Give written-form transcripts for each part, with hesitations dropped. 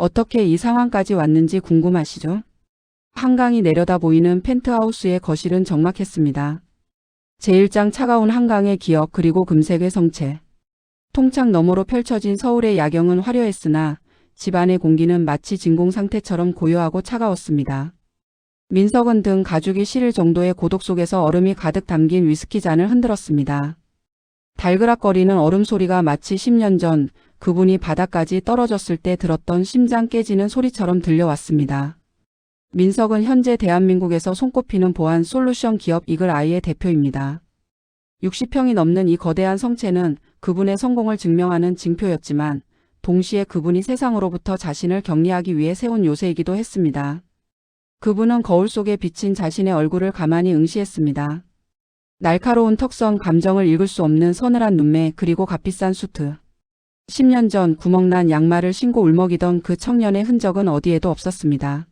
어떻게 이 상황까지 왔는지 궁금하시죠? 한강이 내려다 보이는 펜트하우스의 거실은 적막했습니다. 제1장 차가운 한강의 기억 그리고 금색의 성체. 통창 너머로 펼쳐진 서울의 야경은 화려했으나 집안의 공기는 마치 진공 상태처럼 고요하고 차가웠습니다. 민석은 등 가죽이 시릴 정도의 고독 속에서 얼음이 가득 담긴 위스키 잔을 흔들었습니다. 달그락거리는 얼음 소리가 마치 10년 전 그분이 바닥까지 떨어졌을 때 들었던 심장 깨지는 소리처럼 들려왔습니다. 민석은 현재 대한민국에서 손꼽히는 보안 솔루션 기업 이글아이의 대표입니다. 60평이 넘는 이 거대한 성체는 그분의 성공을 증명하는 징표였지만 동시에 그분이 세상으로부터 자신을 격리하기 위해 세운 요새이기도 했습니다. 그분은 거울 속에 비친 자신의 얼굴을 가만히 응시했습니다. 날카로운 턱선, 감정을 읽을 수 없는 서늘한 눈매, 그리고 값비싼 수트. 10년 전 구멍난 양말을 신고 울먹이던 그 청년의 흔적은 어디에도 없었습니다.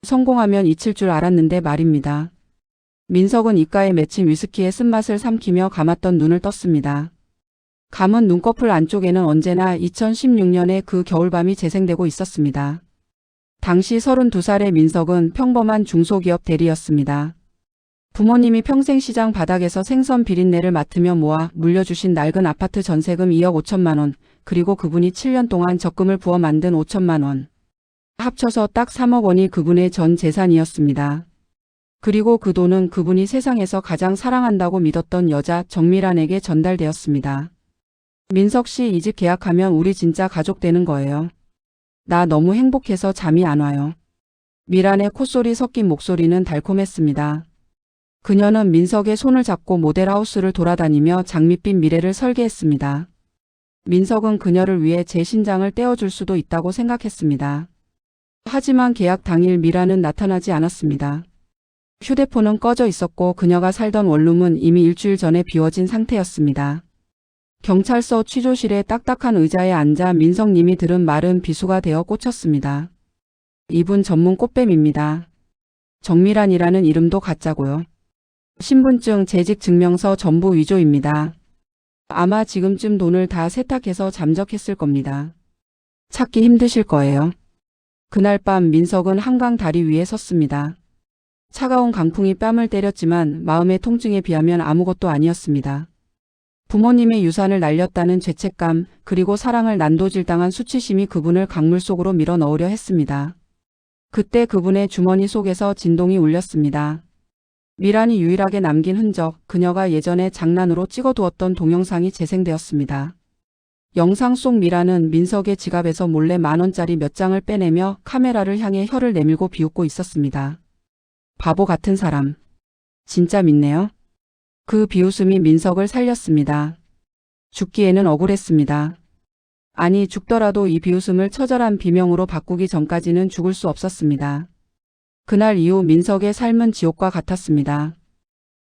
성공하면 잊힐 줄 알았는데 말입니다. 민석은 입가에 맺힌 위스키의 쓴맛을 삼키며 감았던 눈을 떴습니다. 감은 눈꺼풀 안쪽에는 언제나 2016년의 그 겨울밤이 재생되고 있었습니다. 당시 32살의 민석은 평범한 중소기업 대리였습니다. 부모님이 평생 시장 바닥에서 생선 비린내를 맡으며 모아 물려주신 낡은 아파트 전세금 2억 5천만 원, 그리고 그분이 7년 동안 적금을 부어 만든 5천만 원. 합쳐서 딱 3억 원이 그분의 전 재산이었습니다. 그리고 그 돈은 그분이 세상에서 가장 사랑한다고 믿었던 여자 정미란에게 전달되었습니다. 민석 씨, 이 집 계약하면 우리 진짜 가족 되는 거예요. 나 너무 행복해서 잠이 안 와요. 미란의 콧소리 섞인 목소리는 달콤했습니다. 그녀는 민석의 손을 잡고 모델하우스를 돌아다니며 장밋빛 미래를 설계했습니다. 민석은 그녀를 위해 제 신장을 떼어줄 수도 있다고 생각했습니다. 하지만 계약 당일 미란은 나타나지 않았습니다. 휴대폰은 꺼져 있었고 그녀가 살던 원룸은 이미 일주일 전에 비워진 상태였습니다. 경찰서 취조실의 딱딱한 의자에 앉아 민석님이 들은 말은 비수가 되어 꽂혔습니다. 이분 전문 꽃뱀입니다. 정미란이라는 이름도 가짜고요. 신분증, 재직증명서 전부 위조입니다. 아마 지금쯤 돈을 다 세탁해서 잠적했을 겁니다. 찾기 힘드실 거예요. 그날 밤 민석은 한강 다리 위에 섰습니다. 차가운 강풍이 뺨을 때렸지만 마음의 통증에 비하면 아무것도 아니었습니다. 부모님의 유산을 날렸다는 죄책감, 그리고 사랑을 난도질당한 수치심이 그분을 강물 속으로 밀어 넣으려 했습니다. 그때 그분의 주머니 속에서 진동이 울렸습니다. 미란이 유일하게 남긴 흔적, 그녀가 예전에 장난으로 찍어두었던 동영상이 재생되었습니다. 영상 속 미란은 민석의 지갑에서 몰래 10,000원짜리 몇 장을 빼내며 카메라를 향해 혀를 내밀고 비웃고 있었습니다. 바보 같은 사람. 진짜 믿네요. 그 비웃음이 민석을 살렸습니다. 죽기에는 억울했습니다. 아니, 죽더라도 이 비웃음을 처절한 비명으로 바꾸기 전까지는 죽을 수 없었습니다. 그날 이후 민석의 삶은 지옥과 같았습니다.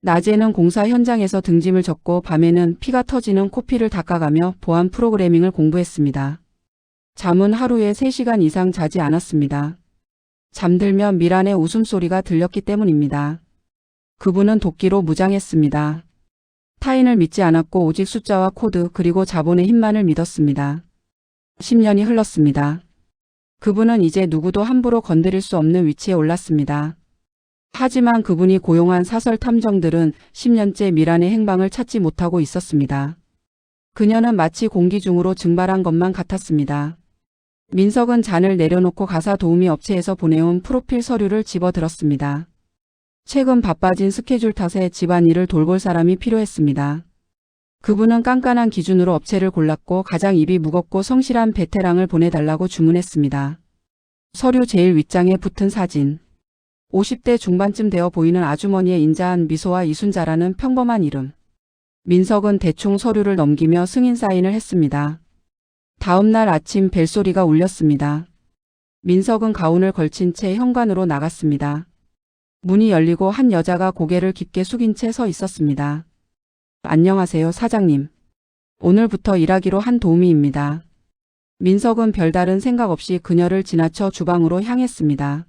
낮에는 공사 현장에서 등짐을 졌고 밤에는 피가 터지는 코피를 닦아가며 보안 프로그래밍을 공부했습니다. 잠은 하루에 3시간 이상 자지 않았습니다. 잠들면 미란의 웃음소리가 들렸기 때문입니다. 그분은 도끼로 무장했습니다. 타인을 믿지 않았고 오직 숫자와 코드 그리고 자본의 힘만을 믿었습니다. 10년이 흘렀습니다. 그분은 이제 누구도 함부로 건드릴 수 없는 위치에 올랐습니다. 하지만 그분이 고용한 사설 탐정들은 10년째 미란의 행방을 찾지 못하고 있었습니다. 그녀는 마치 공기 중으로 증발한 것만 같았습니다. 민석은 잔을 내려놓고 가사 도우미 업체에서 보내온 프로필 서류를 집어들었습니다. 최근 바빠진 스케줄 탓에 집안일을 돌볼 사람이 필요했습니다. 그분은 깐깐한 기준으로 업체를 골랐고 가장 입이 무겁고 성실한 베테랑을 보내달라고 주문했습니다. 서류 제일 윗장에 붙은 사진. 50대 중반쯤 되어 보이는 아주머니의 인자한 미소와 이순자라는 평범한 이름. 민석은 대충 서류를 넘기며 승인 사인을 했습니다. 다음 날 아침 벨소리가 울렸습니다. 민석은 가운을 걸친 채 현관으로 나갔습니다. 문이 열리고 한 여자가 고개를 깊게 숙인 채 서 있었습니다. 안녕하세요, 사장님. 오늘부터 일하기로 한 도우미입니다. 민석은 별다른 생각 없이 그녀를 지나쳐 주방으로 향했습니다.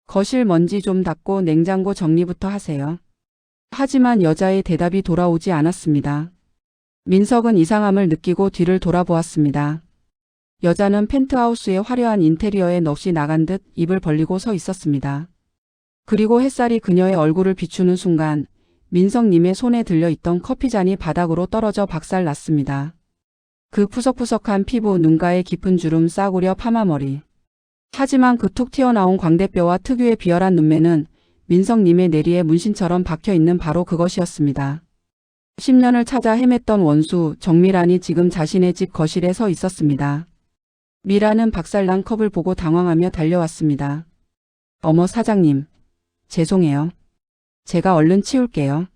거실 먼지 좀 닦고 냉장고 정리부터 하세요. 하지만 여자의 대답이 돌아오지 않았습니다. 민석은 이상함을 느끼고 뒤를 돌아보았습니다. 여자는 펜트하우스의 화려한 인테리어에 넋이 나간 듯 입을 벌리고 서 있었습니다. 그리고 햇살이 그녀의 얼굴을 비추는 순간 민석님의 손에 들려있던 커피잔이 바닥으로 떨어져 박살났습니다. 그 푸석푸석한 피부, 눈가의 깊은 주름, 싸구려 파마머리. 하지만 그 툭 튀어나온 광대뼈와 특유의 비열한 눈매는 민석님의 내리에 문신처럼 박혀있는 바로 그것이었습니다. 10년을 찾아 헤맸던 원수 정미란이 지금 자신의 집 거실에 서 있었습니다. 미란은 박살난 컵을 보고 당황하며 달려왔습니다. 어머 사장님, 죄송해요. 제가 얼른 치울게요.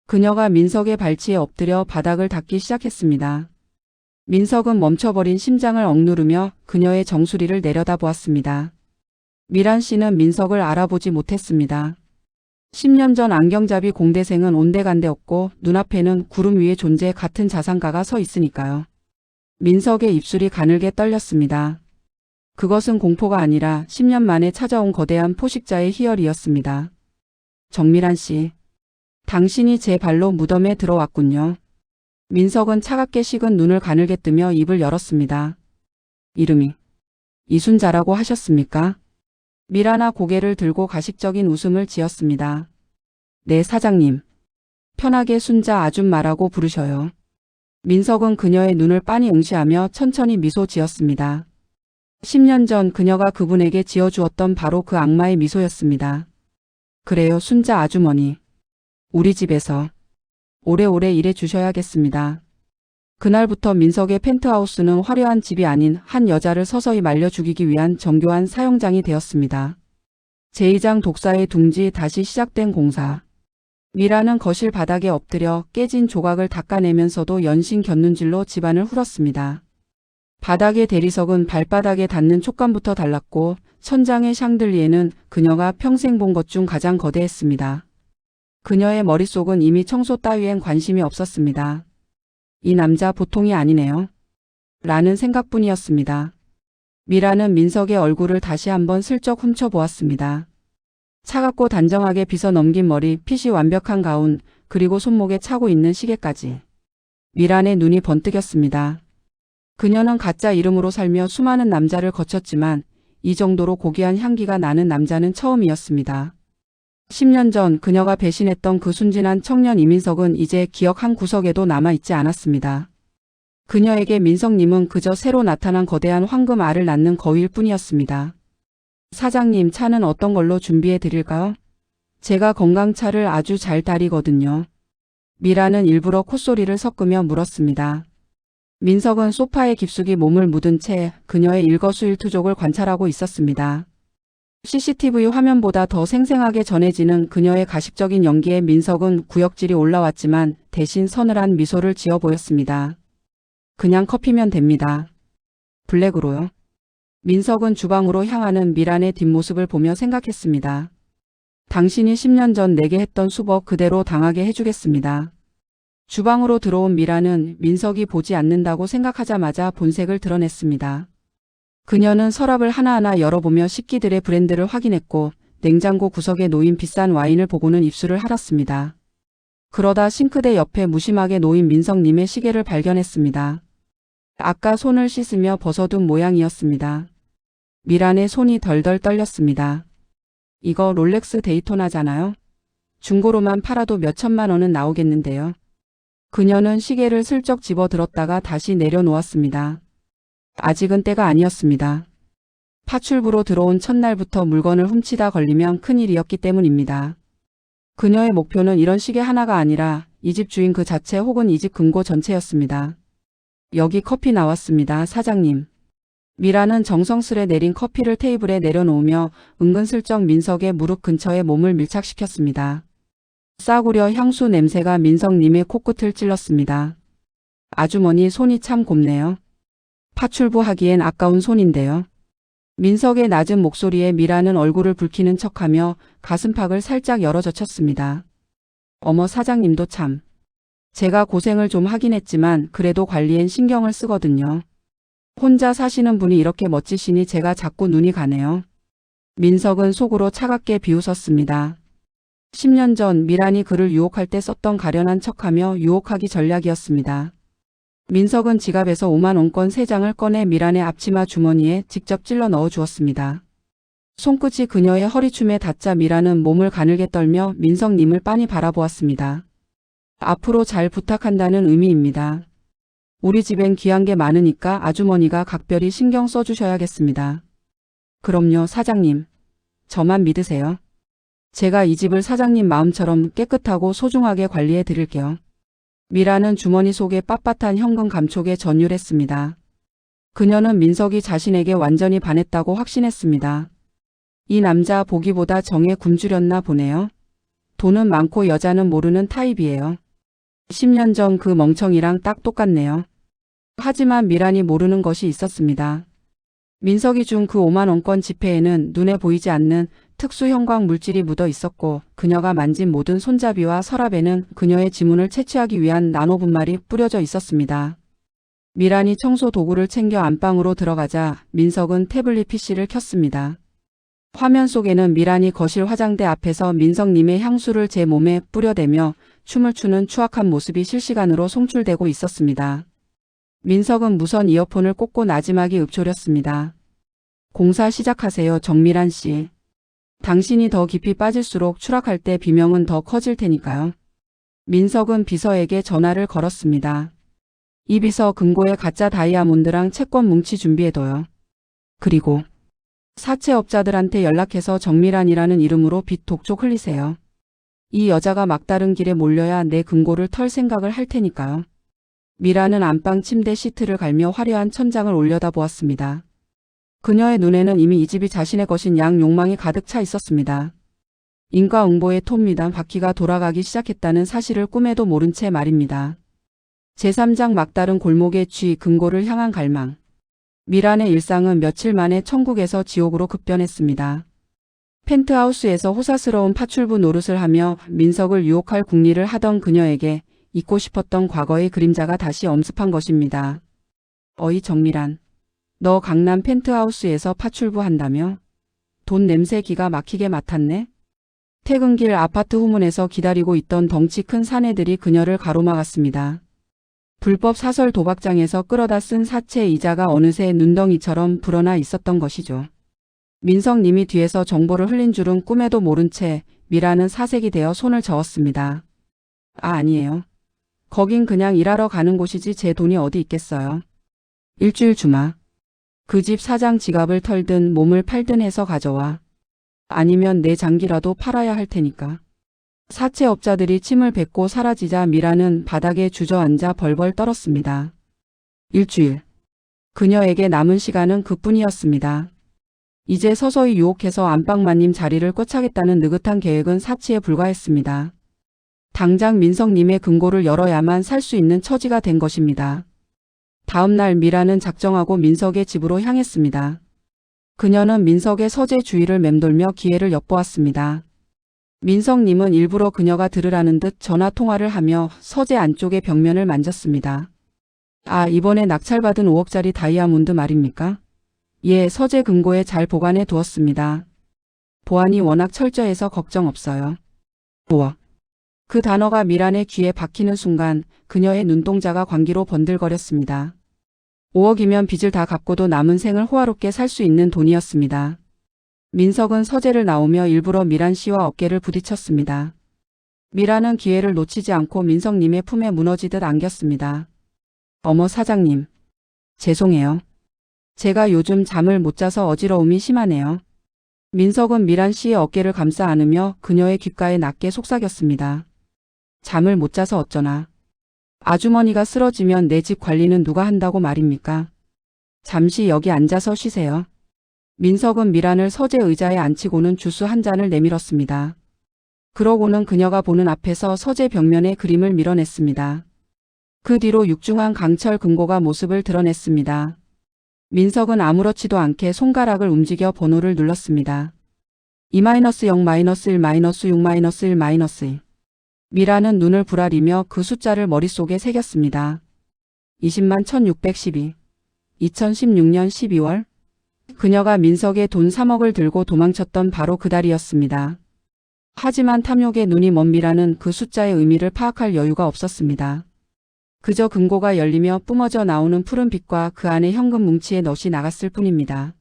그녀가 민석의 발치에 엎드려 바닥을 닦기 시작했습니다. 민석은 멈춰버린 심장을 억누르며 그녀의 정수리를 내려다보았습니다. 미란 씨는 민석을 알아보지 못했습니다. 10년 전 안경잡이 공대생은 온데간데 없고 눈앞에는 구름 위에 존재 같은 자산가가 서 있으니까요. 민석의 입술이 가늘게 떨렸습니다. 그것은 공포가 아니라 10년 만에 찾아온 거대한 포식자의 희열이었습니다. 정미란 씨, 당신이 제 발로 무덤에 들어왔군요. 민석은 차갑게 식은 눈을 가늘게 뜨며 입을 열었습니다. 이름이 이순자라고 하셨습니까? 미라나 고개를 들고 가식적인 웃음을 지었습니다. 네 사장님. 편하게 순자 아줌마라고 부르셔요. 민석은 그녀의 눈을 빤히 응시하며 천천히 미소 지었습니다. 10년 전 그녀가 그분에게 지어주었던 바로 그 악마의 미소였습니다. 그래요 순자 아주머니. 우리 집에서 오래오래 일해 주셔야겠습니다. 그날부터 민석의 펜트하우스는 화려한 집이 아닌 한 여자를 서서히 말려 죽이기 위한 정교한 사형장이 되었습니다. 제2장 독사의 둥지 다시 시작된 공사. 미라는 거실 바닥에 엎드려 깨진 조각을 닦아내면서도 연신 곁눈질로 집안을 훑었습니다. 바닥의 대리석은 발바닥에 닿는 촉감부터 달랐고 천장의 샹들리에는 그녀가 평생 본 것 중 가장 거대했습니다. 그녀의 머릿속은 이미 청소 따위엔 관심이 없었습니다. 이 남자 보통이 아니네요. 라는 생각뿐이었습니다. 미라는 민석의 얼굴을 다시 한번 슬쩍 훔쳐보았습니다. 차갑고 단정하게 빗어 넘긴 머리, 핏이 완벽한 가운, 그리고 손목에 차고 있는 시계까지. 미란의 눈이 번뜩였습니다. 그녀는 가짜 이름으로 살며 수많은 남자를 거쳤지만 이 정도로 고귀한 향기가 나는 남자는 처음이었습니다. 10년 전 그녀가 배신했던 그 순진한 청년 이민석은 이제 기억 한 구석에도 남아있지 않았습니다. 그녀에게 민석님은 그저 새로 나타난 거대한 황금 알을 낳는 거위일 뿐이었습니다. 사장님 차는 어떤 걸로 준비해 드릴까요? 제가 건강차를 아주 잘 따리거든요. 미라는 일부러 콧소리를 섞으며 물었습니다. 민석은 소파에 깊숙이 몸을 묻은 채 그녀의 일거수일투족을 관찰하고 있었습니다. CCTV 화면보다 더 생생하게 전해지는 그녀의 가식적인 연기에 민석은 구역질이 올라왔지만 대신 서늘한 미소를 지어 보였습니다. 그냥 커피면 됩니다. 블랙으로요. 민석은 주방으로 향하는 미란의 뒷모습을 보며 생각했습니다. 당신이 10년 전 내게 했던 수법 그대로 당하게 해주겠습니다. 주방으로 들어온 미란은 민석이 보지 않는다고 생각하자마자 본색을 드러냈습니다. 그녀는 서랍을 하나하나 열어보며 식기들의 브랜드를 확인했고 냉장고 구석에 놓인 비싼 와인을 보고는 입술을 핥았습니다. 그러다 싱크대 옆에 무심하게 놓인 민석님의 시계를 발견했습니다. 아까 손을 씻으며 벗어둔 모양이었습니다. 미란의 손이 덜덜 떨렸습니다. 이거 롤렉스 데이토나잖아요. 중고로만 팔아도 몇천만 원은 나오겠는데요. 그녀는 시계를 슬쩍 집어들었다가 다시 내려놓았습니다. 아직은 때가 아니었습니다. 파출부로 들어온 첫날부터 물건을 훔치다 걸리면 큰일이었기 때문입니다. 그녀의 목표는 이런 시계 하나가 아니라 이 집 주인 그 자체 혹은 이 집 금고 전체였습니다. 여기 커피 나왔습니다, 사장님. 미라는 정성스레 내린 커피를 테이블에 내려놓으며 은근슬쩍 민석의 무릎 근처에 몸을 밀착시켰습니다. 싸구려 향수 냄새가 민석님의 코끝을 찔렀습니다. 아주머니 손이 참 곱네요. 파출부 하기엔 아까운 손인데요. 민석의 낮은 목소리에 미라는 얼굴을 붉히는 척하며 가슴팍을 살짝 열어젖혔습니다. 어머 사장님도 참. 제가 고생을 좀 하긴 했지만 그래도 관리엔 신경을 쓰거든요. 혼자 사시는 분이 이렇게 멋지시니 제가 자꾸 눈이 가네요. 민석은 속으로 차갑게 비웃었습니다. 10년 전 미란이 그를 유혹할 때 썼던 가련한 척하며 유혹하기 전략이었습니다. 민석은 지갑에서 5만 원권 3장을 꺼내 미란의 앞치마 주머니에 직접 찔러 넣어 주었습니다. 손끝이 그녀의 허리춤에 닿자 미란은 몸을 가늘게 떨며 민석님을 빤히 바라보았습니다. 앞으로 잘 부탁한다는 의미입니다. 우리 집엔 귀한 게 많으니까 아주머니가 각별히 신경 써주셔야겠습니다. 그럼요, 사장님. 저만 믿으세요. 제가 이 집을 사장님 마음처럼 깨끗하고 소중하게 관리해 드릴게요. 미라는 주머니 속에 빳빳한 현금 감촉에 전율했습니다. 그녀는 민석이 자신에게 완전히 반했다고 확신했습니다. 이 남자 보기보다 정에 굶주렸나 보네요. 돈은 많고 여자는 모르는 타입이에요. 10년 전 그 멍청이랑 딱 똑같네요. 하지만 미란이 모르는 것이 있었습니다. 민석이 준 그 5만 원권 지폐에는 눈에 보이지 않는 특수 형광 물질이 묻어 있었고 그녀가 만진 모든 손잡이와 서랍에는 그녀의 지문을 채취하기 위한 나노 분말이 뿌려져 있었습니다. 미란이 청소 도구를 챙겨 안방으로 들어가자 민석은 태블릿 PC를 켰습니다. 화면 속에는 미란이 거실 화장대 앞에서 민석님의 향수를 제 몸에 뿌려대며 춤을 추는 추악한 모습이 실시간으로 송출되고 있었습니다. 민석은 무선 이어폰을 꽂고 나지막이 읊조렸습니다. 공사 시작하세요, 정미란 씨. 당신이 더 깊이 빠질수록 추락할 때 비명은 더 커질 테니까요. 민석은 비서에게 전화를 걸었습니다. 이 비서 금고에 가짜 다이아몬드랑 채권 뭉치 준비해둬요. 그리고 사채업자들한테 연락해서 정미란이라는 이름으로 빚 독촉 흘리세요. 이 여자가 막다른 길에 몰려야 내 금고를 털 생각을 할 테니까요. 미라는 안방 침대 시트를 갈며 화려한 천장을 올려다보았습니다. 그녀의 눈에는 이미 이 집이 자신의 것인 양 욕망이 가득 차 있었습니다. 인과응보의 톱니단 바퀴가 돌아가기 시작했다는 사실을 꿈에도 모른 채 말입니다. 제3장 막다른 골목의 쥐 금고를 향한 갈망. 미란의 일상은 며칠 만에 천국에서 지옥으로 급변했습니다. 펜트하우스에서 호사스러운 파출부 노릇을 하며 민석을 유혹할 궁리를 하던 그녀에게 잊고 싶었던 과거의 그림자가 다시 엄습한 것입니다. 어이 정미란. 너 강남 펜트하우스에서 파출부 한다며? 돈 냄새 기가 막히게 맡았네? 퇴근길 아파트 후문에서 기다리고 있던 덩치 큰 사내들이 그녀를 가로막았습니다. 불법 사설 도박장에서 끌어다 쓴 사채 이자가 어느새 눈덩이처럼 불어나 있었던 것이죠. 민석님이 뒤에서 정보를 흘린 줄은 꿈에도 모른 채 미라는 사색이 되어 손을 저었습니다. 아니에요. 거긴 그냥 일하러 가는 곳이지 제 돈이 어디 있겠어요. 일주일 주마. 그 집 사장 지갑을 털든 몸을 팔든 해서 가져와. 아니면 내 장기라도 팔아야 할 테니까. 사채업자들이 침을 뱉고 사라지자 미라는 바닥에 주저앉아 벌벌 떨었습니다. 일주일. 그녀에게 남은 시간은 그뿐이었습니다. 이제 서서히 유혹해서 안방마님 자리를 꿰차겠다는 느긋한 계획은 사치에 불과했습니다. 당장 민석님의 금고를 열어야만 살 수 있는 처지가 된 것입니다. 다음 날 미라는 작정하고 민석의 집으로 향했습니다. 그녀는 민석의 서재 주위를 맴돌며 기회를 엿보았습니다. 민석님은 일부러 그녀가 들으라는 듯 전화 통화를 하며 서재 안쪽의 벽면을 만졌습니다. 아, 이번에 낙찰받은 5억짜리 다이아몬드 말입니까? 예, 서재 금고에 잘 보관해 두었습니다. 보안이 워낙 철저해서 걱정 없어요. 5억. 그 단어가 미란의 귀에 박히는 순간 그녀의 눈동자가 광기로 번들거렸습니다. 5억이면 빚을 다 갚고도 남은 생을 호화롭게 살 수 있는 돈이었습니다. 민석은 서재를 나오며 일부러 미란 씨와 어깨를 부딪혔습니다. 미란은 기회를 놓치지 않고 민석님의 품에 무너지듯 안겼습니다. 어머 사장님. 죄송해요. 제가 요즘 잠을 못 자서 어지러움이 심하네요. 민석은 미란 씨의 어깨를 감싸 안으며 그녀의 귓가에 낮게 속삭였습니다. 잠을 못 자서 어쩌나. 아주머니가 쓰러지면 내 집 관리는 누가 한다고 말입니까? 잠시 여기 앉아서 쉬세요. 민석은 미란을 서재 의자에 앉히고는 주스 한 잔을 내밀었습니다. 그러고는 그녀가 보는 앞에서 서재 벽면에 그림을 밀어냈습니다. 그 뒤로 육중한 강철 금고가 모습을 드러냈습니다. 민석은 아무렇지도 않게 손가락을 움직여 번호를 눌렀습니다. 2-0-1-1-6-1. 미라는 눈을 부라리며 그 숫자를 머릿속에 새겼습니다. 20만 1612. 2016년 12월. 그녀가 민석의 돈 3억을 들고 도망쳤던 바로 그달이었습니다. 하지만 탐욕에 눈이 먼 미라는 그 숫자의 의미를 파악할 여유가 없었습니다. 그저 금고가 열리며 뿜어져 나오는 푸른 빛과 그 안에 현금 뭉치에 넛이 나갔을 뿐입니다.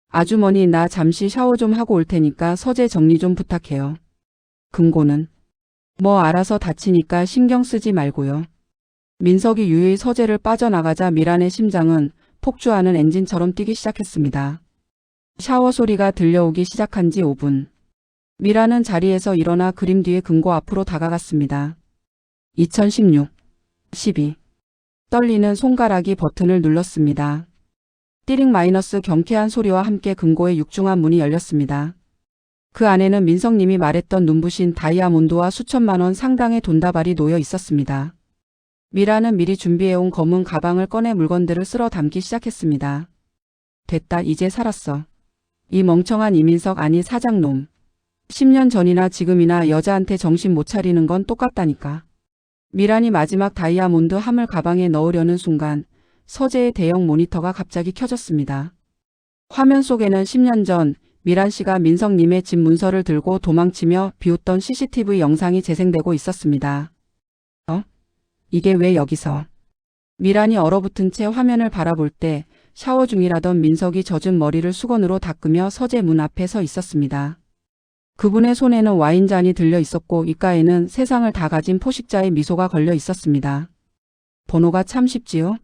아주머니, 나 잠시 샤워 좀 하고 올 테니까 서재 정리 좀 부탁해요. 금고는 뭐 알아서 다치니까 신경 쓰지 말고요. 민석이 유유히 서재를 빠져나가자 미란의 심장은 폭주하는 엔진처럼 뛰기 시작했습니다. 샤워 소리가 들려오기 시작한 지 5분. 미란은 자리에서 일어나 그림 뒤에 금고 앞으로 다가갔습니다. 2016, 12. 떨리는 손가락이 버튼을 눌렀습니다. 띠링 마이너스 경쾌한 소리와 함께 금고의 육중한 문이 열렸습니다. 그 안에는 민석님이 말했던 눈부신 다이아몬드와 수천만 원 상당의 돈다발이 놓여 있었습니다. 미라는 미리 준비해온 검은 가방을 꺼내 물건들을 쓸어 담기 시작했습니다. 됐다, 이제 살았어. 이 멍청한 이민석, 아니 사장놈. 10년 전이나 지금이나 여자한테 정신 못 차리는 건 똑같다니까. 미란이 마지막 다이아몬드 함을 가방에 넣으려는 순간 서재의 대형 모니터가 갑자기 켜졌습니다. 화면 속에는 10년 전 미란 씨가 민석님의 집 문서를 들고 도망치며 비웃던 CCTV 영상이 재생되고 있었습니다. 이게 왜 여기서? 미란이 얼어붙은 채 화면을 바라볼 때 샤워 중이라던 민석이 젖은 머리를 수건으로 닦으며 서재 문 앞에 서 있었습니다. 그분의 손에는 와인잔이 들려 있었고 입가에는 세상을 다 가진 포식자의 미소가 걸려 있었습니다. 번호가 참 쉽지요?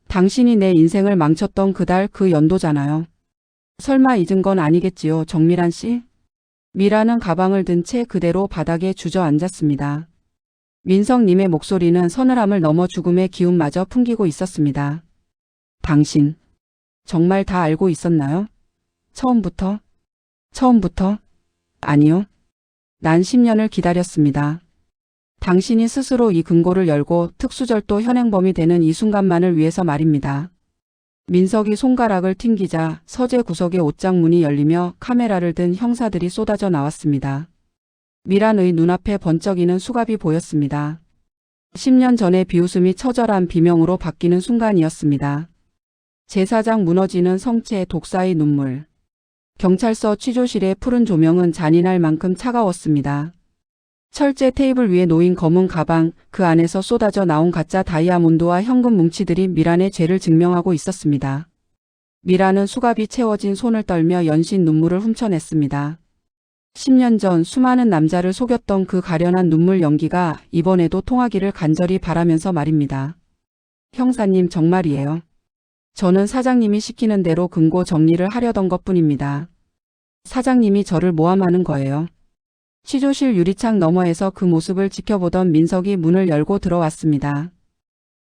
당신이 내 인생을 망쳤던 그달 그 연도잖아요. 설마 잊은 건 아니겠지요, 정미란 씨? 미라는 가방을 든 채 그대로 바닥에 주저앉았습니다. 민석님의 목소리는 서늘함을 넘어 죽음의 기운마저 풍기고 있었습니다. 당신, 정말 다 알고 있었나요? 처음부터? 아니요. 난 10년을 기다렸습니다. 당신이 스스로 이 금고를 열고 특수절도 현행범이 되는 이 순간만을 위해서 말입니다. 민석이 손가락을 튕기자 서재 구석의 옷장 문이 열리며 카메라를 든 형사들이 쏟아져 나왔습니다. 미란의 눈앞에 번쩍이는 수갑이 보였습니다. 10년 전의 비웃음이 처절한 비명으로 바뀌는 순간이었습니다. 제사장 무너지는 성체, 독사의 눈물. 경찰서 취조실의 푸른 조명은 잔인할 만큼 차가웠습니다. 철제 테이블 위에 놓인 검은 가방, 그 안에서 쏟아져 나온 가짜 다이아몬드와 현금 뭉치들이 미란의 죄를 증명하고 있었습니다. 미란은 수갑이 채워진 손을 떨며 연신 눈물을 훔쳐냈습니다. 10년 전 수많은 남자를 속였던 그 가련한 눈물 연기가 이번에도 통하기를 간절히 바라면서 말입니다. 형사님, 정말이에요. 저는 사장님이 시키는 대로 금고 정리를 하려던 것뿐입니다. 사장님이 저를 모함하는 거예요. 취조실 유리창 너머에서 그 모습을 지켜보던 민석이 문을 열고 들어왔습니다.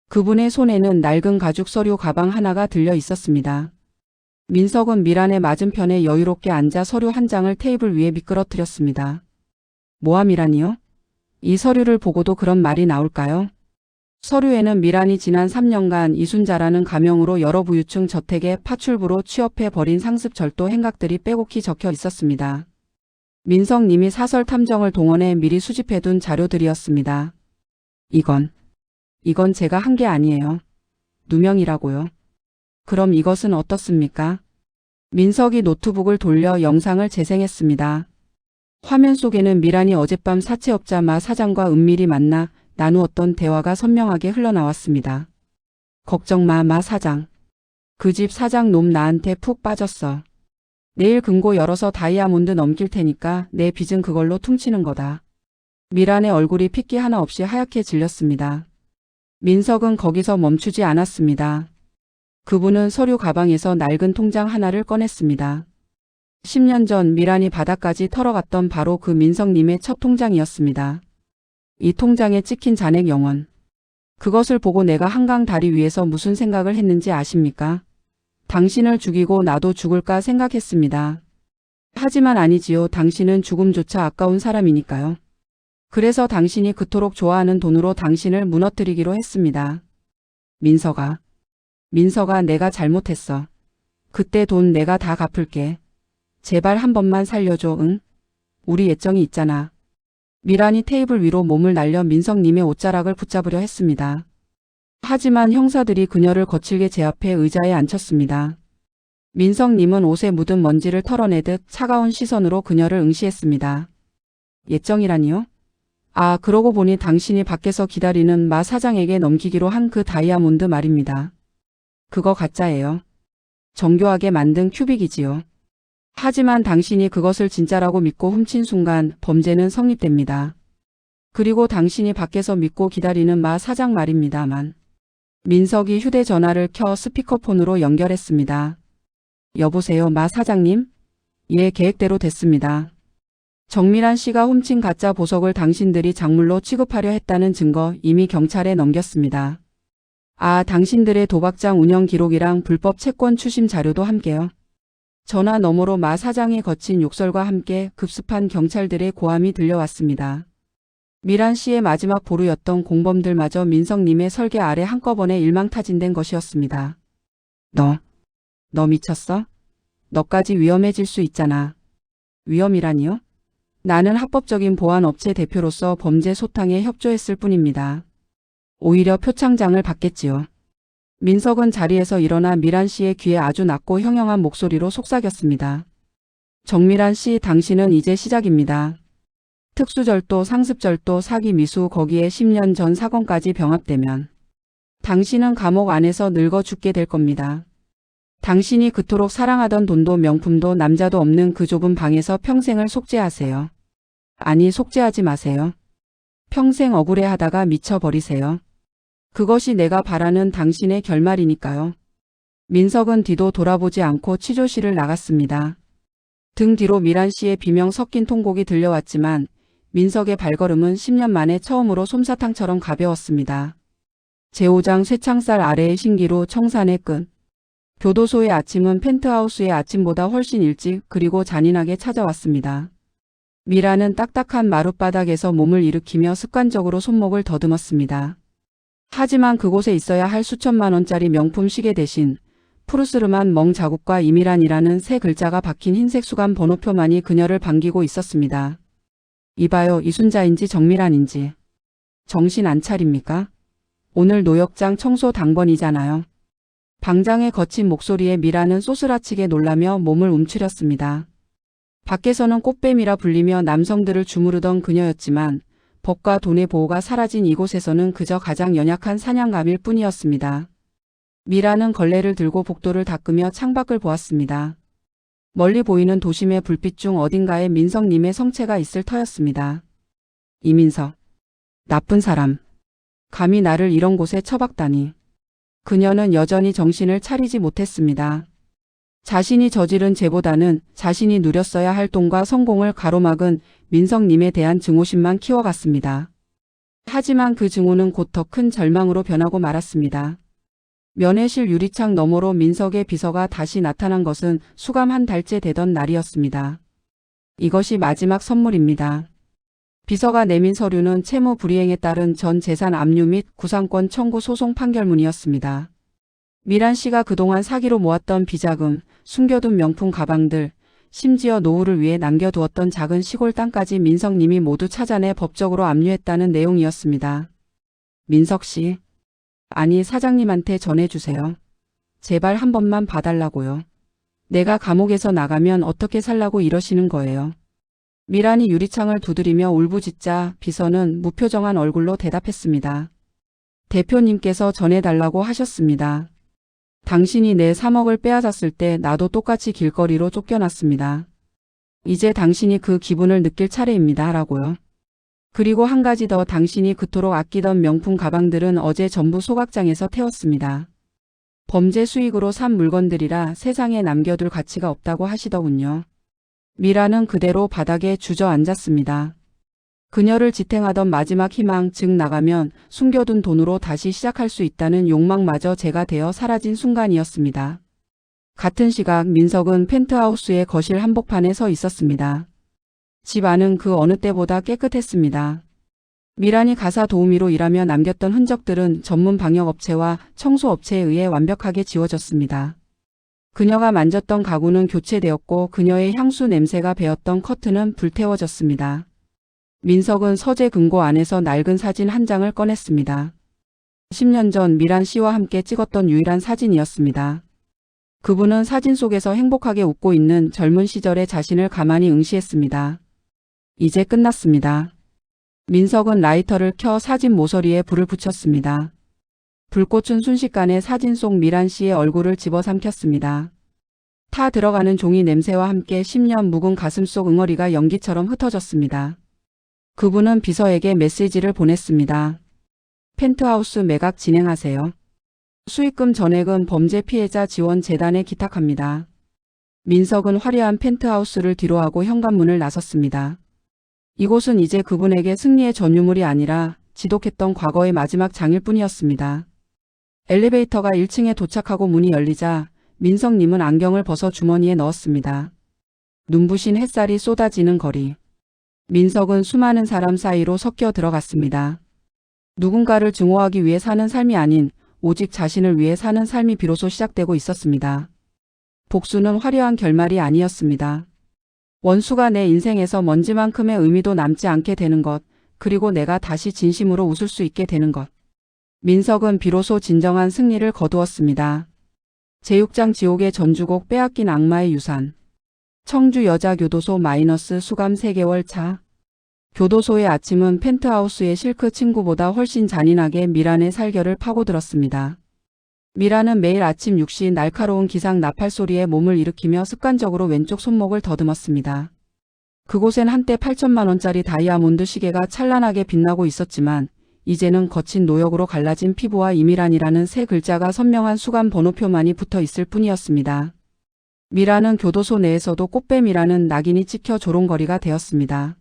그분의 손에는 낡은 가죽 서류 가방 하나가 들려 있었습니다. 민석은 미란의 맞은편에 여유롭게 앉아 서류 한 장을 테이블 위에 미끄러뜨렸습니다. 모함이라니요? 이 서류를 보고도 그런 말이 나올까요? 서류에는 미란이 지난 3년간 이순자라는 가명으로 여러 부유층 저택에 파출부로 취업해 버린 상습절도 행각들이 빼곡히 적혀 있었습니다. 민석님이 사설 탐정을 동원해 미리 수집해둔 자료들이었습니다. 이건 제가 한 게 아니에요. 누명이라고요. 그럼 이것은 어떻습니까? 민석이 노트북을 돌려 영상을 재생했습니다. 화면 속에는 미란이 어젯밤 사채업자 마 사장과 은밀히 만나 나누었던 대화가 선명하게 흘러나왔습니다. 걱정 마, 마 사장. 그 집 사장 놈 나한테 푹 빠졌어. 내일 금고 열어서 다이아몬드 넘길 테니까 내 빚은 그걸로 퉁치는 거다. 미란의 얼굴이 핏기 하나 없이 하얗게 질렸습니다. 민석은 거기서 멈추지 않았습니다. 그분은 서류 가방에서 낡은 통장 하나를 꺼냈습니다. 10년 전 미란이 바닥까지 털어갔던 바로 그 민석님의 첫 통장이었습니다. 이 통장에 찍힌 잔액 영원. 그것을 보고 내가 한강 다리 위에서 무슨 생각을 했는지 아십니까? 당신을 죽이고 나도 죽을까 생각했습니다. 하지만 아니지요. 당신은 죽음조차 아까운 사람이니까요. 그래서 당신이 그토록 좋아하는 돈으로 당신을 무너뜨리기로 했습니다. 민석아, 내가 잘못했어. 그때 돈 내가 다 갚을게. 제발 한 번만 살려줘, 응? 우리 예정이 있잖아. 미란이 테이블 위로 몸을 날려 민석님의 옷자락을 붙잡으려 했습니다. 하지만 형사들이 그녀를 거칠게 제압해 의자에 앉혔습니다. 민석님은 옷에 묻은 먼지를 털어내듯 차가운 시선으로 그녀를 응시했습니다. 예정이라니요? 아, 그러고 보니 당신이 밖에서 기다리는 마 사장에게 넘기기로 한 그 다이아몬드 말입니다. 그거 가짜예요. 정교하게 만든 큐빅이지요. 하지만 당신이 그것을 진짜라고 믿고 훔친 순간 범죄는 성립됩니다. 그리고 당신이 밖에서 믿고 기다리는 마 사장 말입니다만. 민석이 휴대전화를 켜 스피커폰으로 연결했습니다. 여보세요, 마 사장님? 예, 계획대로 됐습니다. 정미란 씨가 훔친 가짜 보석을 당신들이 작물로 취급하려 했다는 증거 이미 경찰에 넘겼습니다. 아, 당신들의 도박장 운영 기록이랑 불법 채권 추심 자료도 함께요. 전화 너머로 마 사장이 거친 욕설과 함께 급습한 경찰들의 고함이 들려왔습니다. 미란 씨의 마지막 보루였던 공범들마저 민석님의 설계 아래 한꺼번에 일망타진된 것이었습니다. 너 미쳤어? 너까지 위험해질 수 있잖아. 위험이라니요? 나는 합법적인 보안업체 대표로서 범죄 소탕에 협조했을 뿐입니다. 오히려 표창장을 받겠지요. 민석은 자리에서 일어나 미란 씨의 귀에 아주 낮고 형형한 목소리로 속삭였습니다. 정미란 씨, 당신은 이제 시작입니다. 특수절도, 상습절도, 사기 미수, 거기에 10년 전 사건까지 병합되면 당신은 감옥 안에서 늙어 죽게 될 겁니다. 당신이 그토록 사랑하던 돈도 명품도 남자도 없는 그 좁은 방에서 평생을 속죄하세요. 아니, 속죄하지 마세요. 평생 억울해하다가 미쳐버리세요. 그것이 내가 바라는 당신의 결말이니까요. 민석은 뒤도 돌아보지 않고 취조실을 나갔습니다. 등 뒤로 미란 씨의 비명 섞인 통곡이 들려왔지만 민석의 발걸음은 10년 만에 처음으로 솜사탕처럼 가벼웠습니다. 제5장 쇠창살 아래의 신기루 청산의 끝. 교도소의 아침은 펜트하우스의 아침보다 훨씬 일찍 그리고 잔인하게 찾아왔습니다. 미라는 딱딱한 마룻바닥에서 몸을 일으키며 습관적으로 손목을 더듬었습니다. 하지만 그곳에 있어야 할 수천만 원짜리 명품 시계 대신 푸르스름한 멍 자국과 이미란이라는 세 글자가 박힌 흰색 수감 번호표만이 그녀를 반기고 있었습니다. 이봐요, 이순자인지 정미란인지. 정신 안 차립니까? 오늘 노역장 청소 당번이잖아요. 방장의 거친 목소리에 미라는 소스라치게 놀라며 몸을 움츠렸습니다. 밖에서는 꽃뱀이라 불리며 남성들을 주무르던 그녀였지만 법과 돈의 보호가 사라진 이곳에서는 그저 가장 연약한 사냥감일 뿐이었습니다. 미라는 걸레를 들고 복도를 닦으며 창밖을 보았습니다. 멀리 보이는 도심의 불빛 중 어딘가에 민석님의 성체가 있을 터였습니다. 이민석. 나쁜 사람. 감히 나를 이런 곳에 처박다니. 그녀는 여전히 정신을 차리지 못했습니다. 자신이 저지른 죄보다는 자신이 누렸어야 할 돈과 성공을 가로막은 민석님에 대한 증오심만 키워갔습니다. 하지만 그 증오는 곧 더 큰 절망으로 변하고 말았습니다. 면회실 유리창 너머로 민석의 비서가 다시 나타난 것은 수감 한 달째 되던 날이었습니다. 이것이 마지막 선물입니다. 비서가 내민 서류는 채무 불이행에 따른 전 재산 압류 및 구상권 청구 소송 판결문이었습니다. 미란 씨가 그동안 사기로 모았던 비자금, 숨겨둔 명품 가방들, 심지어 노후를 위해 남겨두었던 작은 시골 땅까지 민석님이 모두 찾아내 법적으로 압류했다는 내용이었습니다. 민석 씨. 아니, 사장님한테 전해주세요. 제발 한 번만 봐달라고요. 내가 감옥에서 나가면 어떻게 살라고 이러시는 거예요. 미란이 유리창을 두드리며 울부짖자 비서는 무표정한 얼굴로 대답했습니다. 대표님께서 전해달라고 하셨습니다. 당신이 내 3억을 빼앗았을 때 나도 똑같이 길거리로 쫓겨났습니다. 이제 당신이 그 기분을 느낄 차례입니다. 라고요. 그리고 한 가지 더, 당신이 그토록 아끼던 명품 가방들은 어제 전부 소각장에서 태웠습니다. 범죄 수익으로 산 물건들이라 세상에 남겨둘 가치가 없다고 하시더군요. 미라는 그대로 바닥에 주저앉았습니다. 그녀를 지탱하던 마지막 희망, 즉 나가면 숨겨둔 돈으로 다시 시작할 수 있다는 욕망마저 재가 되어 사라진 순간이었습니다. 같은 시각 민석은 펜트하우스의 거실 한복판에 서 있었습니다. 집 안은 그 어느 때보다 깨끗했습니다. 미란이 가사 도우미로 일하며 남겼던 흔적들은 전문 방역업체와 청소업체에 의해 완벽하게 지워졌습니다. 그녀가 만졌던 가구는 교체되었고 그녀의 향수 냄새가 배었던 커튼은 불태워졌습니다. 민석은 서재 금고 안에서 낡은 사진 한 장을 꺼냈습니다. 10년 전 미란 씨와 함께 찍었던 유일한 사진이었습니다. 그분은 사진 속에서 행복하게 웃고 있는 젊은 시절의 자신을 가만히 응시했습니다. 이제 끝났습니다. 민석은 라이터를 켜 사진 모서리에 불을 붙였습니다. 불꽃은 순식간에 사진 속 미란 씨의 얼굴을 집어삼켰습니다. 타 들어가는 종이 냄새와 함께 10년 묵은 가슴 속 응어리가 연기처럼 흩어졌습니다. 그분은 비서에게 메시지를 보냈습니다. 펜트하우스 매각 진행하세요. 수익금 전액은 범죄 피해자 지원 재단에 기탁합니다. 민석은 화려한 펜트하우스를 뒤로하고 현관문을 나섰습니다. 이곳은 이제 그분에게 승리의 전유물이 아니라 지독했던 과거의 마지막 장일 뿐이었습니다. 엘리베이터가 1층에 도착하고 문이 열리자 민석님은 안경을 벗어 주머니에 넣었습니다. 눈부신 햇살이 쏟아지는 거리. 민석은 수많은 사람 사이로 섞여 들어갔습니다. 누군가를 증오하기 위해 사는 삶이 아닌 오직 자신을 위해 사는 삶이 비로소 시작되고 있었습니다. 복수는 화려한 결말이 아니었습니다. 원수가 내 인생에서 먼지만큼의 의미도 남지 않게 되는 것, 그리고 내가 다시 진심으로 웃을 수 있게 되는 것. 민석은 비로소 진정한 승리를 거두었습니다. 제6장 지옥의 전주곡 빼앗긴 악마의 유산. 청주 여자교도소 마이너스 수감 3개월 차. 교도소의 아침은 펜트하우스의 실크 친구보다 훨씬 잔인하게 미란의 살결을 파고들었습니다. 미란은 매일 아침 6시 날카로운 기상 나팔 소리에 몸을 일으키며 습관적으로 왼쪽 손목을 더듬었습니다. 그곳엔 한때 8천만 원짜리 다이아몬드 시계가 찬란하게 빛나고 있었지만 이제는 거친 노역으로 갈라진 피부와 이미란이라는 세 글자가 선명한 수감 번호표만이 붙어 있을 뿐이었습니다. 미란은 교도소 내에서도 꽃뱀이라는 낙인이 찍혀 조롱거리가 되었습니다.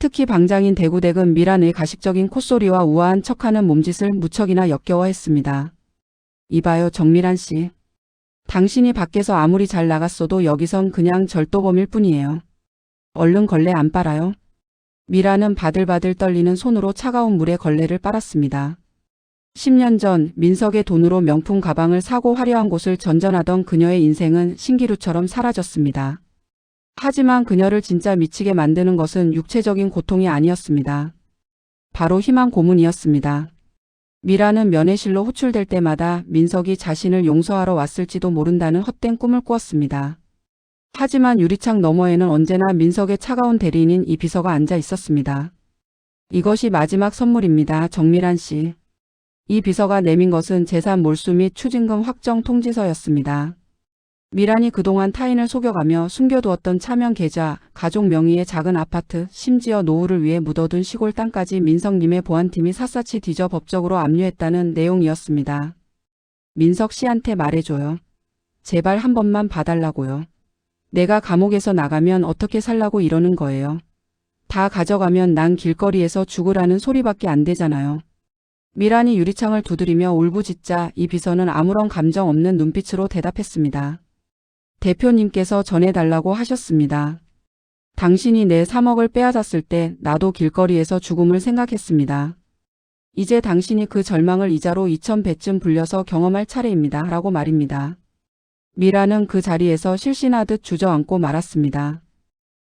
특히 방장인 대구댁은 미란의 가식적인 콧소리와 우아한 척하는 몸짓을 무척이나 역겨워했습니다. 이봐요 정미란 씨. 당신이 밖에서 아무리 잘 나갔어도 여기선 그냥 절도범일 뿐이에요. 얼른 걸레 안 빨아요? 미란은 바들바들 떨리는 손으로 차가운 물에 걸레를 빨았습니다. 10년 전 민석의 돈으로 명품 가방을 사고 화려한 곳을 전전하던 그녀의 인생은 신기루처럼 사라졌습니다. 하지만 그녀를 진짜 미치게 만드는 것은 육체적인 고통이 아니었습니다. 바로 희망 고문이었습니다. 미라는 면회실로 호출될 때마다 민석이 자신을 용서하러 왔을지도 모른다는 헛된 꿈을 꾸었습니다. 하지만 유리창 너머에는 언제나 민석의 차가운 대리인인 이 비서가 앉아 있었습니다. 이것이 마지막 선물입니다. 정미란 씨. 이 비서가 내민 것은 재산 몰수 및 추징금 확정 통지서였습니다. 미란이 그동안 타인을 속여가며 숨겨두었던 차명 계좌, 가족 명의의 작은 아파트, 심지어 노후를 위해 묻어둔 시골 땅까지 민석님의 보안팀이 샅샅이 뒤져 법적으로 압류했다는 내용이었습니다. 민석 씨한테 말해줘요. 제발 한 번만 봐달라고요. 내가 감옥에서 나가면 어떻게 살라고 이러는 거예요. 다 가져가면 난 길거리에서 죽으라는 소리밖에 안 되잖아요. 미란이 유리창을 두드리며 울부짖자 이 비서는 아무런 감정 없는 눈빛으로 대답했습니다. 대표님께서 전해달라고 하셨습니다. 당신이 내 3억을 빼앗았을 때 나도 길거리에서 죽음을 생각했습니다. 이제 당신이 그 절망을 이자로 2000배쯤 불려서 경험할 차례입니다. 라고 말입니다. 미라는 그 자리에서 실신하듯 주저앉고 말았습니다.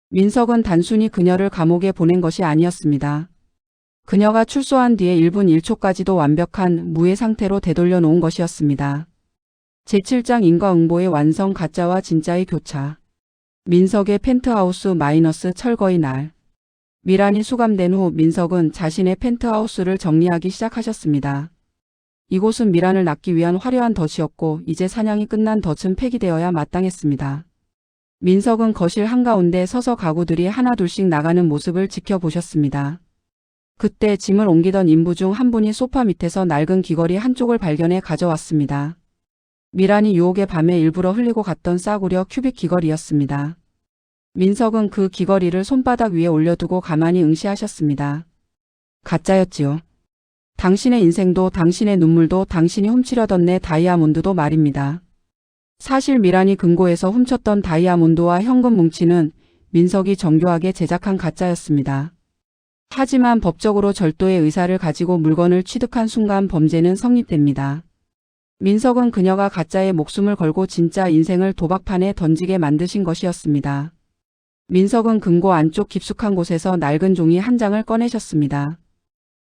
민석은 단순히 그녀를 감옥에 보낸 것이 아니었습니다. 그녀가 출소한 뒤에 1분 1초까지도 완벽한 무해 상태로 되돌려 놓은 것이었습니다. 제7장 인과응보의 완성 가짜와 진짜의 교차. 민석의 펜트하우스 마이너스 철거의 날. 미란이 수감된 후 민석은 자신의 펜트하우스를 정리하기 시작하셨습니다. 이곳은 미란을 낳기 위한 화려한 덫이었고 이제 사냥이 끝난 덫은 폐기되어야 마땅했습니다. 민석은 거실 한가운데 서서 가구들이 하나둘씩 나가는 모습을 지켜보셨습니다. 그때 짐을 옮기던 인부 중 한 분이 소파 밑에서 낡은 귀걸이 한쪽을 발견해 가져왔습니다. 미란이 유혹의 밤에 일부러 흘리고 갔던 싸구려 큐빅 귀걸이였습니다. 민석은 그 귀걸이를 손바닥 위에 올려두고 가만히 응시하셨습니다. 가짜였지요. 당신의 인생도 당신의 눈물도 당신이 훔치려던 내 다이아몬드도 말입니다. 사실 미란이 금고에서 훔쳤던 다이아몬드와 현금 뭉치는 민석이 정교하게 제작한 가짜였습니다. 하지만 법적으로 절도의 의사를 가지고 물건을 취득한 순간 범죄는 성립됩니다. 민석은 그녀가 가짜의 목숨을 걸고 진짜 인생을 도박판에 던지게 만드신 것이었습니다. 민석은 금고 안쪽 깊숙한 곳에서 낡은 종이 한 장을 꺼내셨습니다.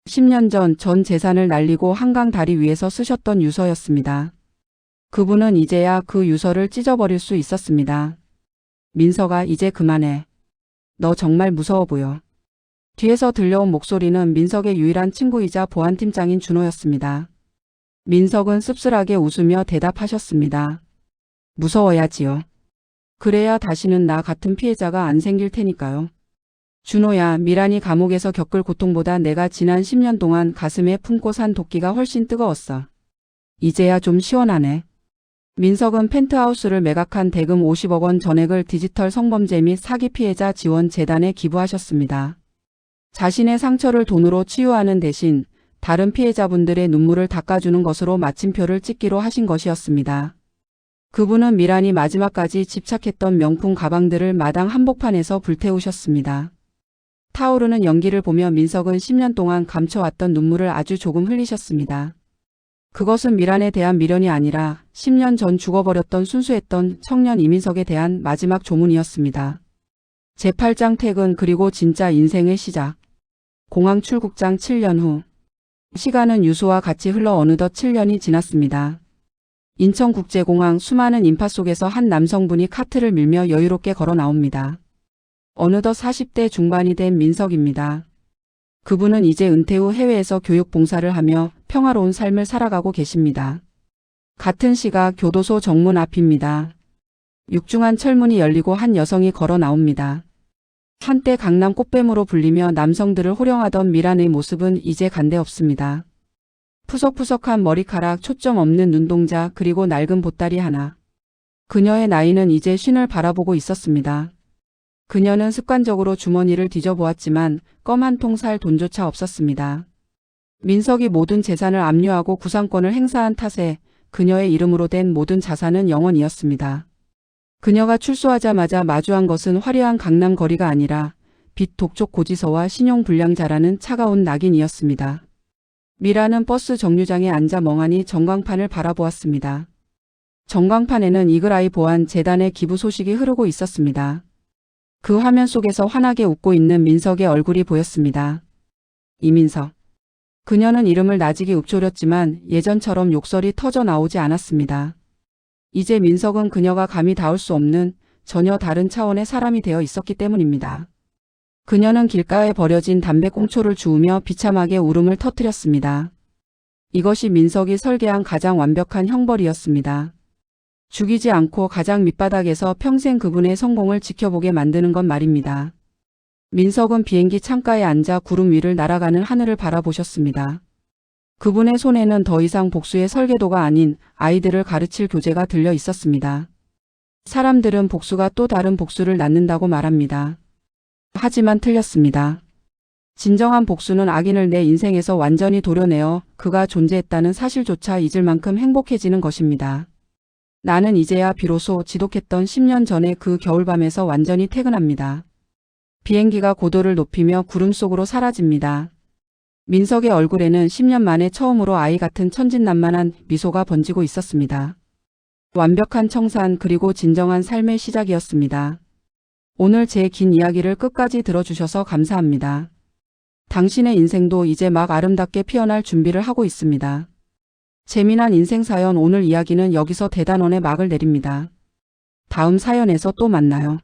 10년 전 재산을 날리고 한강 다리 위에서 쓰셨던 유서였습니다. 그분은 이제야 그 유서를 찢어버릴 수 있었습니다. 민석아, 이제 그만해. 너 정말 무서워 보여. 뒤에서 들려온 목소리는 민석의 유일한 친구이자 보안팀장인 준호였습니다. 민석은 씁쓸하게 웃으며 대답하셨습니다. 무서워야지요. 그래야 다시는 나 같은 피해자가 안 생길 테니까요. 준호야, 미란이 감옥에서 겪을 고통보다 내가 지난 10년 동안 가슴에 품고 산 도끼가 훨씬 뜨거웠어. 이제야 좀 시원하네. 민석은 펜트하우스를 매각한 대금 50억 원 전액을 디지털 성범죄 및 사기 피해자 지원 재단에 기부하셨습니다. 자신의 상처를 돈으로 치유하는 대신 다른 피해자분들의 눈물을 닦아주는 것으로 마침표를 찍기로 하신 것이었습니다. 그분은 미란이 마지막까지 집착했던 명품 가방들을 마당 한복판에서 불태우셨습니다. 타오르는 연기를 보며 민석은 10년 동안 감춰왔던 눈물을 아주 조금 흘리셨습니다. 그것은 미란에 대한 미련이 아니라 10년 전 죽어버렸던 순수했던 청년 이민석에 대한 마지막 조문이었습니다. 제8장 퇴근 그리고 진짜 인생의 시작. 공항 출국장 7년 후. 시간은 유수와 같이 흘러 어느덧 7년이 지났습니다. 인천국제공항 수많은 인파 속에서 한 남성분이 카트를 밀며 여유롭게 걸어 나옵니다. 어느덧 40대 중반이 된 민석입니다. 그분은 이제 은퇴 후 해외에서 교육 봉사를 하며 평화로운 삶을 살아가고 계십니다. 같은 시각 교도소 정문 앞입니다. 육중한 철문이 열리고 한 여성이 걸어 나옵니다. 한때 강남 꽃뱀으로 불리며 남성들을 호령하던 미란의 모습은 이제 간데없습니다. 푸석푸석한 머리카락, 초점 없는 눈동자, 그리고 낡은 보따리 하나. 그녀의 나이는 이제 50을 바라보고 있었습니다. 그녀는 습관적으로 주머니를 뒤져보았지만 껌 한 통 살 돈조차 없었습니다. 민석이 모든 재산을 압류하고 구상권을 행사한 탓에 그녀의 이름으로 된 모든 자산은 영원이었습니다. 그녀가 출소하자마자 마주한 것은 화려한 강남 거리가 아니라 빚 독촉 고지서와 신용불량자라는 차가운 낙인이었습니다. 미라는 버스 정류장에 앉아 멍하니 전광판을 바라보았습니다. 전광판에는 이글아이 보안 재단의 기부 소식이 흐르고 있었습니다. 그 화면 속에서 환하게 웃고 있는 민석의 얼굴이 보였습니다. 이민석. 그녀는 이름을 나직이 읊조렸지만 예전처럼 욕설이 터져 나오지 않았습니다. 이제 민석은 그녀가 감히 닿을 수 없는 전혀 다른 차원의 사람이 되어 있었기 때문입니다. 그녀는 길가에 버려진 담배꽁초를 주우며 비참하게 울음을 터뜨렸습니다. 이것이 민석이 설계한 가장 완벽한 형벌이었습니다. 죽이지 않고 가장 밑바닥에서 평생 그분의 성공을 지켜보게 만드는 건 말입니다. 민석은 비행기 창가에 앉아 구름 위를 날아가는 하늘을 바라보셨습니다. 그분의 손에는 더 이상 복수의 설계도가 아닌 아이들을 가르칠 교재가 들려 있었습니다. 사람들은 복수가 또 다른 복수를 낳는다고 말합니다. 하지만 틀렸습니다. 진정한 복수는 악인을 내 인생에서 완전히 도려내어 그가 존재했다는 사실조차 잊을 만큼 행복해지는 것입니다. 나는 이제야 비로소 지독했던 10년 전의 그 겨울밤에서 완전히 퇴근합니다. 비행기가 고도를 높이며 구름 속으로 사라집니다. 민석의 얼굴에는 10년 만에 처음으로 아이 같은 천진난만한 미소가 번지고 있었습니다. 완벽한 청산 그리고 진정한 삶의 시작이었습니다. 오늘 제 긴 이야기를 끝까지 들어주셔서 감사합니다. 당신의 인생도 이제 막 아름답게 피어날 준비를 하고 있습니다. 재미난 인생 사연 오늘 이야기는 여기서 대단원의 막을 내립니다. 다음 사연에서 또 만나요.